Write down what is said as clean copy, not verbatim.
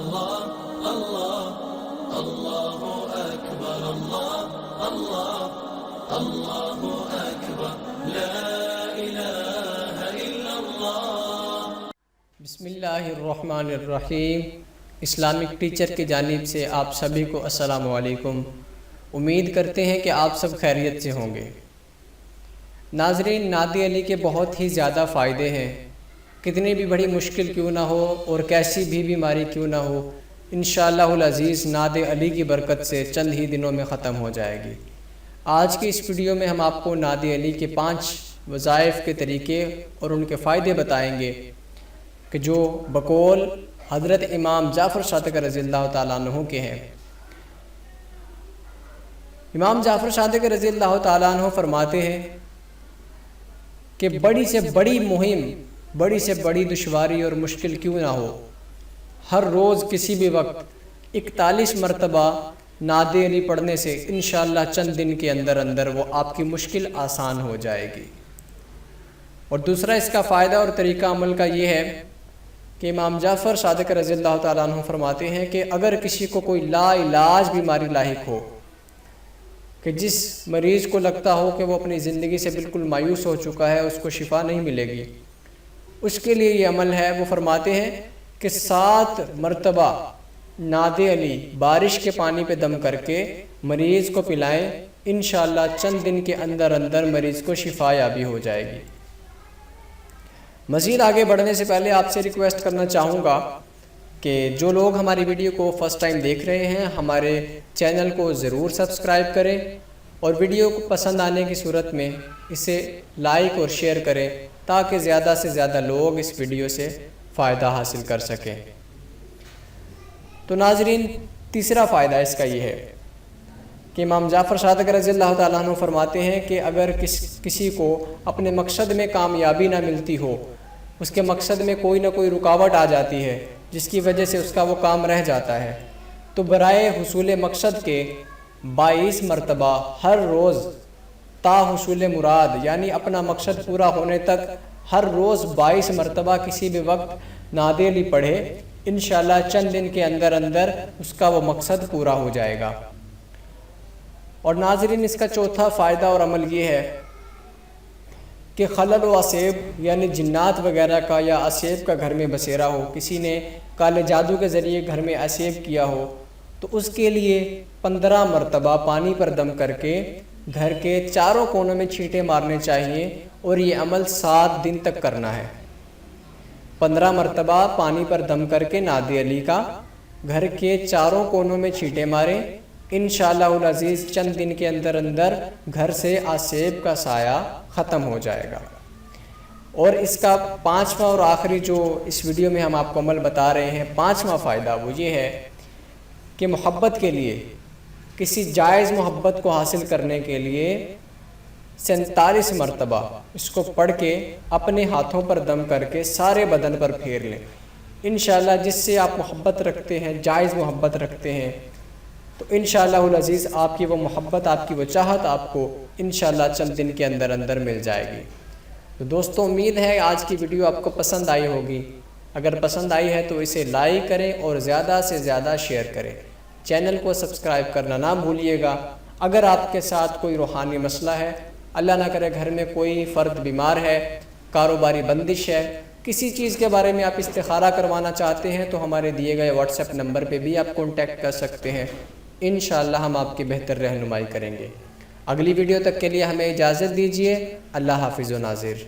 اللہ اللہ اللہ اکبر اللہ اللہ اللہ اکبر لا الہ الا اللہ۔ بسم اللہ الرحمن الرحیم۔ اسلامک ٹیچر کی جانب سے آپ سبھی کو السلام علیکم۔ امید کرتے ہیں کہ آپ سب خیریت سے ہوں گے۔ ناظرین، نادی علی کے بہت ہی زیادہ فائدے ہیں۔ کتنی بھی بڑی مشکل کیوں نہ ہو اور کیسی بھی بیماری کیوں نہ ہو، انشاءاللہ العزیز ناد علی کی برکت سے چند ہی دنوں میں ختم ہو جائے گی۔ آج کی اس ویڈیو میں ہم آپ کو ناد علی کے 5 وظائف کے طریقے اور ان کے فائدے بتائیں گے کہ جو بقول حضرت امام جعفر صادق رضی اللہ تعالیٰ عنہ کے ہیں۔ امام جعفر صادق رضی اللہ تعالیٰ عنہ فرماتے ہیں کہ بڑی سے بڑی مہم، بڑی سے بڑی دشواری اور مشکل کیوں نہ ہو، ہر روز کسی بھی وقت 41 مرتبہ ناد علی پڑھنے سے انشاءاللہ چند دن کے اندر اندر وہ آپ کی مشکل آسان ہو جائے گی۔ اور دوسرا اس کا فائدہ اور طریقہ عمل کا یہ ہے کہ امام جعفر صادق رضی اللہ تعالیٰ عنہ فرماتے ہیں کہ اگر کسی کو کوئی لا علاج بیماری لاحق ہو، کہ جس مریض کو لگتا ہو کہ وہ اپنی زندگی سے بالکل مایوس ہو چکا ہے، اس کو شفا نہیں ملے گی، اس کے لیے یہ عمل ہے۔ وہ فرماتے ہیں کہ 7 مرتبہ ناد علی بارش کے پانی پہ دم کر کے مریض کو پلائیں، انشاءاللہ چند دن کے اندر اندر مریض کو شفا یابی ہو جائے گی۔ مزید آگے بڑھنے سے پہلے آپ سے ریکویسٹ کرنا چاہوں گا کہ جو لوگ ہماری ویڈیو کو فرسٹ ٹائم دیکھ رہے ہیں، ہمارے چینل کو ضرور سبسکرائب کریں اور ویڈیو کو پسند آنے کی صورت میں اسے لائک اور شیئر کریں تاکہ زیادہ سے زیادہ لوگ اس ویڈیو سے فائدہ حاصل کر سکیں۔ تو ناظرین، تیسرا فائدہ اس کا یہ ہے کہ امام جعفر صادق رضی اللہ تعالیٰ عنہ فرماتے ہیں کہ اگر کسی کو اپنے مقصد میں کامیابی نہ ملتی ہو، اس کے مقصد میں کوئی نہ کوئی رکاوٹ آ جاتی ہے جس کی وجہ سے اس کا وہ کام رہ جاتا ہے، تو برائے حصول مقصد کے 22 مرتبہ ہر روز تا حصول مراد، یعنی اپنا مقصد پورا ہونے تک ہر روز 22 مرتبہ کسی بھی وقت ناد علی پڑھے، انشاءاللہ چند دن کے اندر اندر اس کا وہ مقصد پورا ہو جائے گا۔ اور ناظرین، اس کا چوتھا فائدہ اور عمل یہ ہے کہ خلل و عصیب، یعنی جنات وغیرہ کا یا عصیب کا گھر میں بسیرا ہو، کسی نے کالے جادو کے ذریعے گھر میں عصیب کیا ہو، تو اس کے لیے 15 مرتبہ پانی پر دم کر کے گھر کے چاروں کونوں میں چھینٹے مارنے چاہیے اور یہ عمل 7 دن تک کرنا ہے۔ 15 مرتبہ پانی پر دم کر کے ناد علی کا گھر کے چاروں کونوں میں چھینٹے ماریں، انشاءاللہ العزیز چند دن کے اندر اندر گھر سے عصیب کا سایہ ختم ہو جائے گا۔ اور اس کا 5واں اور آخری جو اس ویڈیو میں ہم آپ کو عمل بتا رہے ہیں، 5واں فائدہ وہ یہ ہے کہ محبت کے لیے، کسی جائز محبت کو حاصل کرنے کے لیے 47 مرتبہ اس کو پڑھ کے اپنے ہاتھوں پر دم کر کے سارے بدن پر پھیر لیں، انشاءاللہ جس سے آپ محبت رکھتے ہیں، جائز محبت رکھتے ہیں، تو انشاءاللہ العزیز آپ کی وہ محبت، آپ کی وہ چاہت آپ کو انشاءاللہ چند دن کے اندر اندر مل جائے گی۔ تو دوستوں، امید ہے آج کی ویڈیو آپ کو پسند آئی ہوگی۔ اگر پسند آئی ہے تو اسے لائک کریں اور زیادہ سے زیادہ شیئر کریں۔ چینل کو سبسکرائب کرنا نہ بھولیے گا۔ اگر آپ کے ساتھ کوئی روحانی مسئلہ ہے، اللہ نہ کرے گھر میں کوئی فرد بیمار ہے، کاروباری بندش ہے، کسی چیز کے بارے میں آپ استخارہ کروانا چاہتے ہیں، تو ہمارے دیے گئے واٹس ایپ نمبر پہ بھی آپ کانٹیکٹ کر سکتے ہیں، انشاءاللہ ہم آپ کی بہتر رہنمائی کریں گے۔ اگلی ویڈیو تک کے لیے ہمیں اجازت دیجیے۔ اللہ حافظ و ناظر۔